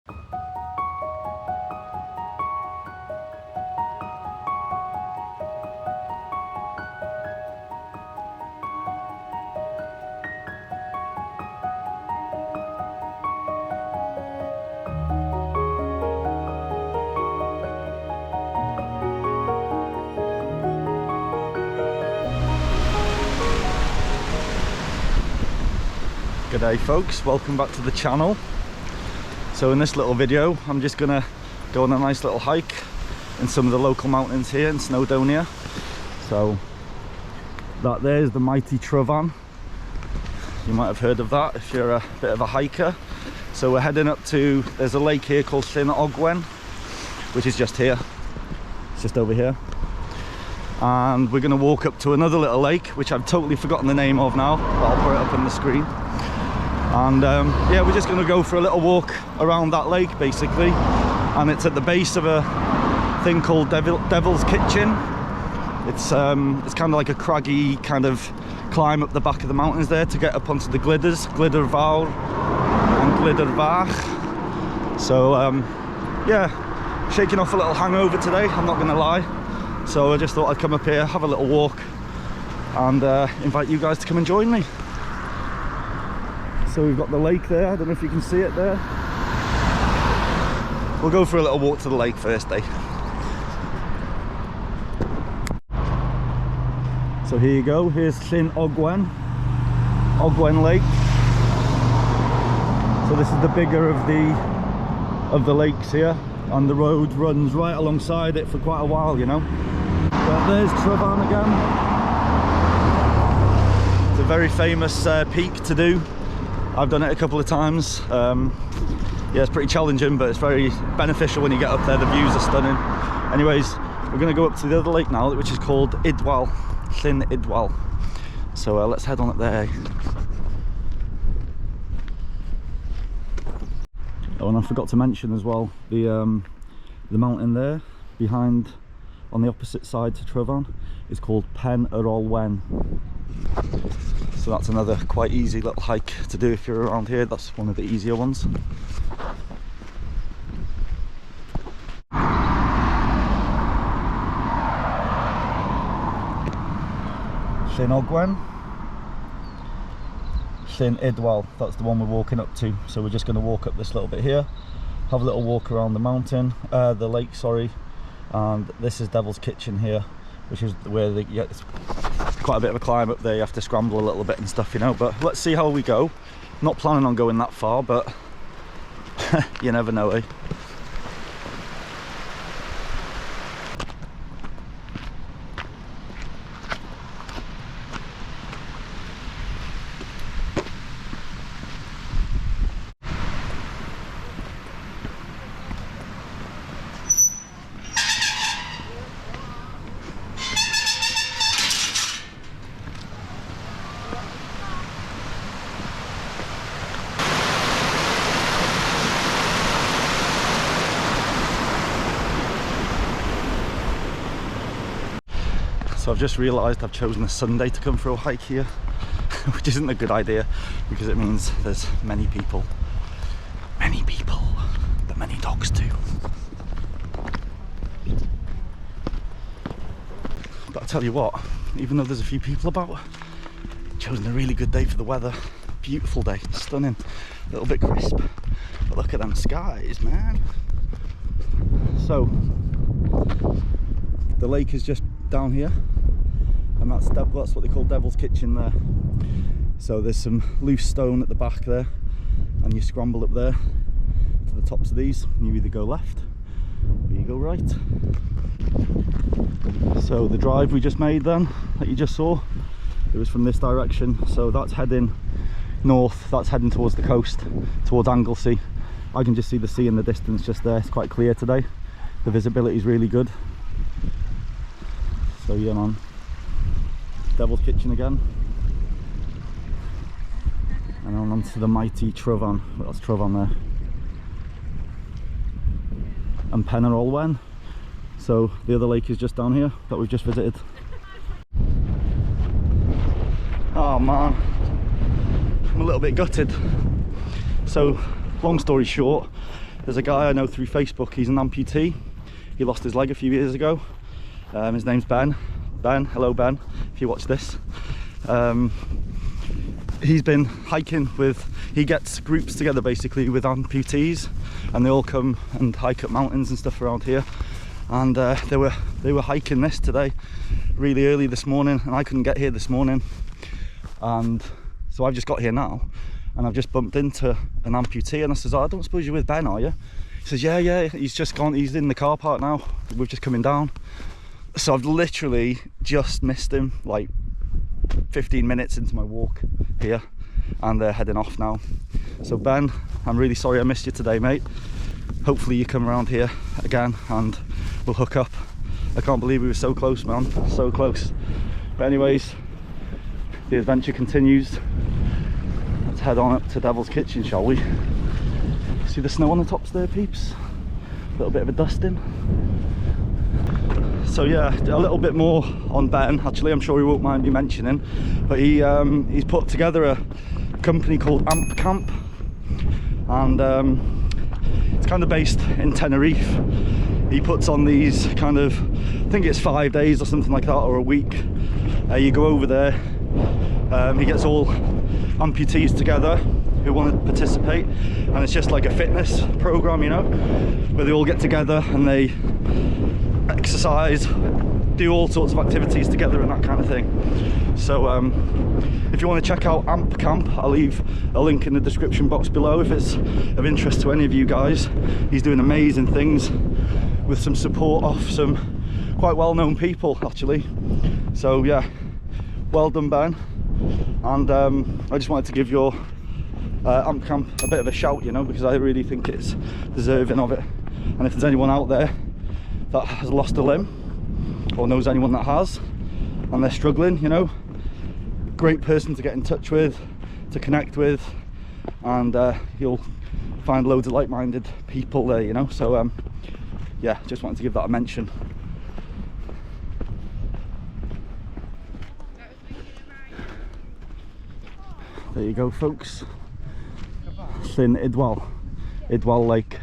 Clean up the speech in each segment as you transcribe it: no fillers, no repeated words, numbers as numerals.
G'day folks, welcome back to the channel. So in this little video I'm just gonna go on a nice little hike in some of the local mountains here in Snowdonia. So that there's the mighty Tryfan. You might have heard of that if you're a bit of a hiker. So we're heading up to, there's a lake here called Llyn Ogwen, which is just here. It's just over here. And we're gonna walk up to another little lake, which I've totally forgotten the name of now, but I'll put it up on the screen. And yeah, we're just going to go for a little walk around that lake basically, and it's at the base of a thing called Devil's Kitchen. It's kind of like a craggy kind of climb up the back of the mountains there to get up onto the Glyders, Glyder Fawr and Glyder Fach. So yeah, shaking off a little hangover today, I'm not going to lie. So I just thought I'd come up here, have a little walk, and invite you guys to come and join me. So we've got the lake there, I don't know if you can see it there. We'll go for a little walk to the lake first, eh? So here you go, here's Llyn Ogwen, Ogwen Lake. So this is the bigger of the lakes here, and the road runs right alongside it for quite a while, you know. But there's Tryfan again. It's a very famous peak to do. I've done it a couple of times. Yeah, it's pretty challenging, but it's very beneficial when you get up there. The views are stunning. Anyways, we're going to go up to the other lake now, which is called Idwal, Llyn Idwal. So let's head on up there. Oh, and I forgot to mention as well, the mountain there behind, on the opposite side to Tryfan, is called Pen yr Olwen. So that's another quite easy little hike to do if you're around here. That's one of the easier ones. Llyn Ogwen, Llyn Idwal, that's the one we're walking up to. So we're just going to walk up this little bit here, have a little walk around the mountain, the lake, sorry. And this is Devil's Kitchen here, which is where it's quite a bit of a climb up there. You have to scramble a little bit and stuff, you know, but let's see how we go. Not planning on going that far, but you never know, eh? So I've just realised I've chosen a Sunday to come for a hike here, which isn't a good idea because it means there's many people, but many dogs too. But I tell you what, even though there's a few people about, I've chosen a really good day for the weather. Beautiful day, stunning, a little bit crisp, but look at them skies, man. So the lake is just down here, and that's what they call Devil's Kitchen there. So there's some loose stone at the back there, and you scramble up there to the tops of these, and you either go left or you go right. So the drive we just made then, that you just saw, it was from this direction. So that's heading north, that's heading towards the coast, towards Anglesey. I can just see the sea in the distance just there. It's quite clear today, the visibility is really good. So yeah, man, Devil's Kitchen again, and on to the mighty Tryfan. Well, that's Tryfan there, and Pen yr Olwen. So the other lake is just down here that we've just visited. Oh man, I'm a little bit gutted. So long story short, There's a guy I know through Facebook, he's an amputee. He lost his leg a few years ago. His name's Ben. Ben, hello Ben, if you watch this. He's been hiking with, he gets groups together basically with amputees, and they all come and hike up mountains and stuff around here. And they were hiking this today really early this morning, and I couldn't get here this morning, and so I've just got here now, and I've just bumped into an amputee, and I says, oh, I don't suppose you're with Ben, are you? He says, yeah, he's just gone, he's in the car park now, we're just coming down. So I've literally just missed him, like 15 minutes into my walk here, and they're heading off now. So Ben, I'm really sorry I missed you today, mate. Hopefully you come around here again and we'll hook up. I can't believe we were so close, man, so close. But anyways, the adventure continues. Let's head on up to Devil's Kitchen, shall we? See the snow on the tops there, peeps? A little bit of a dusting. So yeah, a little bit more on Ben. Actually, I'm sure he won't mind me mentioning, but he's put together a company called Amp Camp, and it's kind of based in Tenerife. He puts on these kind of, I think it's 5 days or something like that, or a week. You go over there, he gets all amputees together who want to participate, and it's just like a fitness program, you know, where they all get together and they exercise, do all sorts of activities together and that kind of thing. So if you want to check out Amp Camp, I'll leave a link in the description box below if it's of interest to any of you guys. He's doing amazing things with some support off some quite well-known people, actually. So yeah, well done, Ben. And I just wanted to give your Amp Camp a bit of a shout, you know, because I really think it's deserving of it. And if there's anyone out there that has lost a limb, or knows anyone that has, and they're struggling, you know, great person to get in touch with, to connect with, and you'll find loads of like-minded people there, you know. So yeah, just wanted to give that a mention. There you go, folks. Llyn Idwal Lake.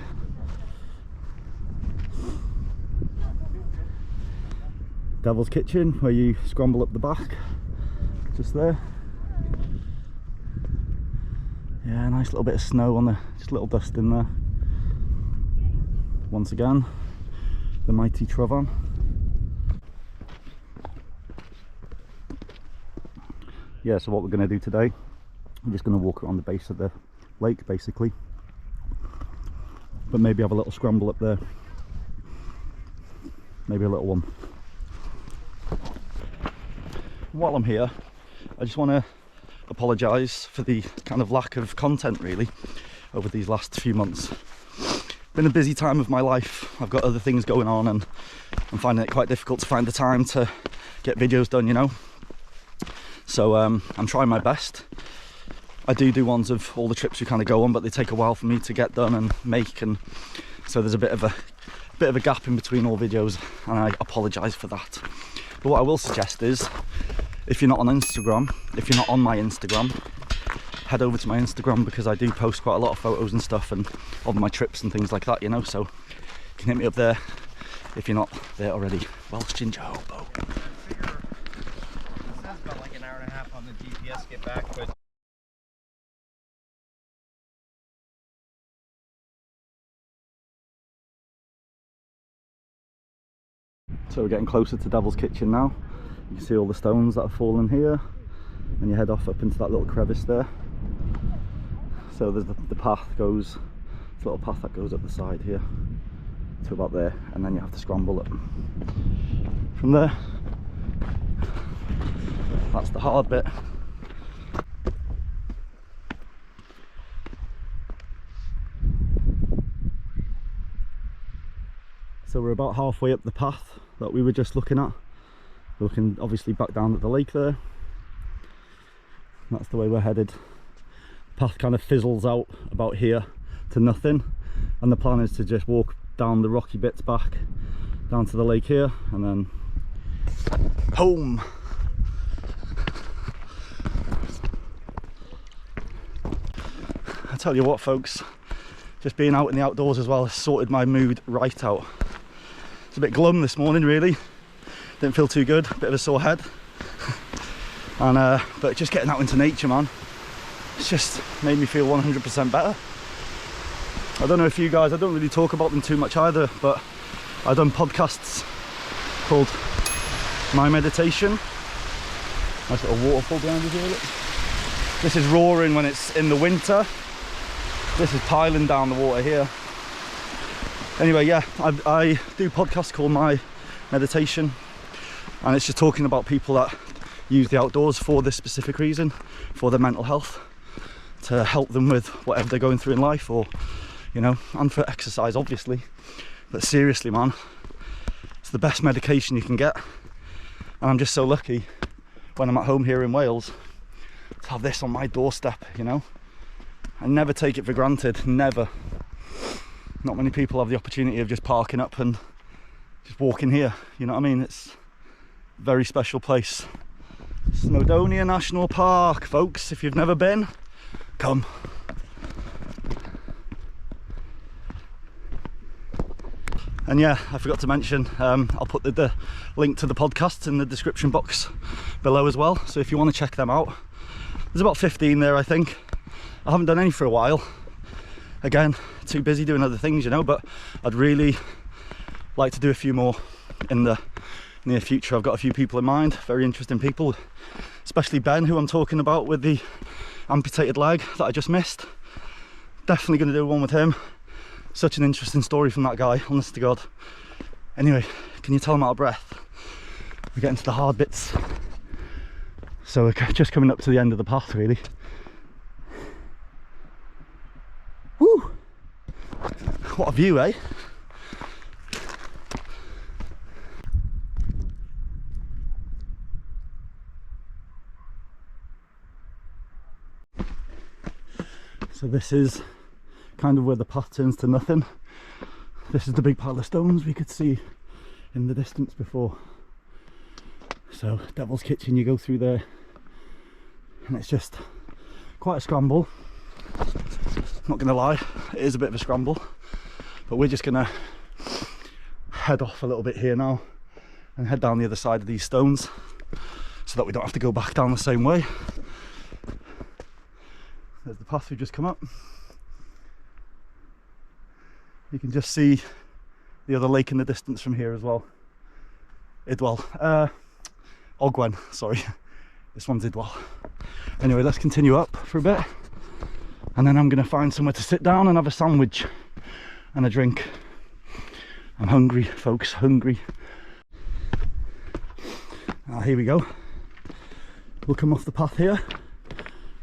Devil's Kitchen, where you scramble up the back, just there. Yeah, nice little bit of snow on there, just a little dust in there. Once again, the mighty Tryfan. Yeah, so what we're going to do today, I'm just going to walk around the base of the lake basically, but maybe have a little scramble up there, maybe a little one. While I'm here, I just want to apologise for the kind of lack of content really over these last few months. Been a busy time of my life. I've got other things going on and I'm finding it quite difficult to find the time to get videos done, you know. So I'm trying my best. I do ones of all the trips we kind of go on, but they take a while for me to get done and make, and so there's a bit of a gap in between all videos, and I apologise for that. But what I will suggest is, if you're not on Instagram, if you're not on my Instagram, head over to my Instagram, because I do post quite a lot of photos and stuff and of my trips and things like that, you know, so you can hit me up there if you're not there already. Welsh Ginger Hobo. It says about like an hour and a half on the GPS get back, but so we're getting closer to Devil's Kitchen now. You can see all the stones that have fallen here, and you head off up into that little crevice there. So there's the path goes, this little path that goes up the side here to about there, and then you have to scramble up from there. That's the hard bit. So we're about halfway up the path that we were just looking at. We're looking obviously back down at the lake there. That's the way we're headed. The path kind of fizzles out about here to nothing, and the plan is to just walk down the rocky bits back down to the lake here and then home. I tell you what, folks, just being out in the outdoors as well has sorted my mood right out. It's a bit glum this morning, really. Didn't feel too good, bit of a sore head. And but just getting out into nature, man, it's just made me feel 100% better. I don't know if you guys, I don't really talk about them too much either, but I've done podcasts called My Meditation. Nice little waterfall behind us here, look. This is roaring when it's in the winter. This is piling down the water here. Anyway, yeah, I do podcasts called My Meditation, and it's just talking about people that use the outdoors for this specific reason, for their mental health, to help them with whatever they're going through in life, or, you know, and for exercise, obviously. But seriously, man, it's the best medication you can get. And I'm just so lucky when I'm at home here in Wales to have this on my doorstep, you know. I never take it for granted, never. Not many people have the opportunity of just parking up and just walking here, you know what I mean? It's a very special place. Snowdonia National Park, folks. If you've never been, come. And yeah, I forgot to mention, I'll put the link to the podcast in the description box below as well, so if you want to check them out. There's about 15 there, I think. I haven't done any for a while. Again, too busy doing other things, you know, but I'd really like to do a few more in the near future. I've got a few people in mind, very interesting people, especially Ben, who I'm talking about with the amputated leg that I just missed. Definitely going to do one with him. Such an interesting story from that guy, honest to God. Anyway, can you tell I'm out of breath? We're getting to the hard bits. So we're just coming up to the end of the path, really. Woo! What a view, eh? So this is kind of where the path turns to nothing. This is the big pile of stones we could see in the distance before. So Devil's Kitchen, you go through there and it's just quite a scramble. Not gonna lie, it is a bit of a scramble, but we're just gonna head off a little bit here now and head down the other side of these stones so that we don't have to go back down the same way. There's the path we've just come up. You can just see the other lake in the distance from here as well. Idwell, Ogwen, sorry. This one's Idwell. Anyway, let's continue up for a bit, and then I'm gonna find somewhere to sit down and have a sandwich and a drink. I'm hungry, folks, hungry. Here we go. We'll come off the path here.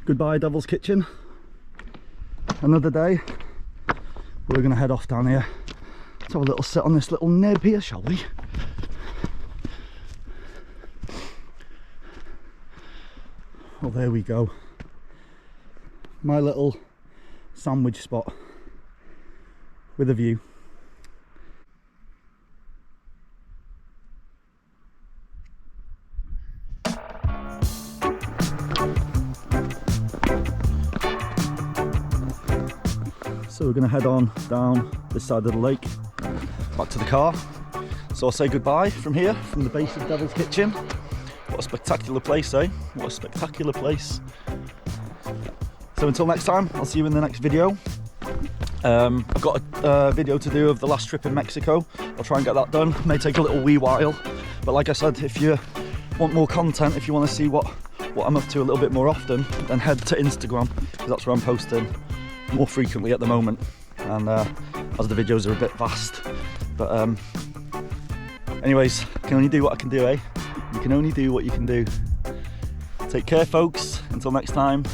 Goodbye, Devil's Kitchen. Another day. We're gonna head off down here. Let's have a little sit on this little nib here, shall we? Well, there we go. My little sandwich spot with a view. So we're going to head on down this side of the lake, back to the car. So I'll say goodbye from here, from the base of Devil's Kitchen. What a spectacular place, eh? What a spectacular place. So until next time, I'll see you in the next video. I've got a video to do of the last trip in Mexico. I'll try and get that done. May take a little wee while, but like I said, if you want more content, if you want to see what I'm up to a little bit more often, then head to Instagram, because that's where I'm posting more frequently at the moment, and as the videos are a bit vast. But anyways, I can only do what I can do, eh? You can only do what you can do. Take care, folks. Until next time.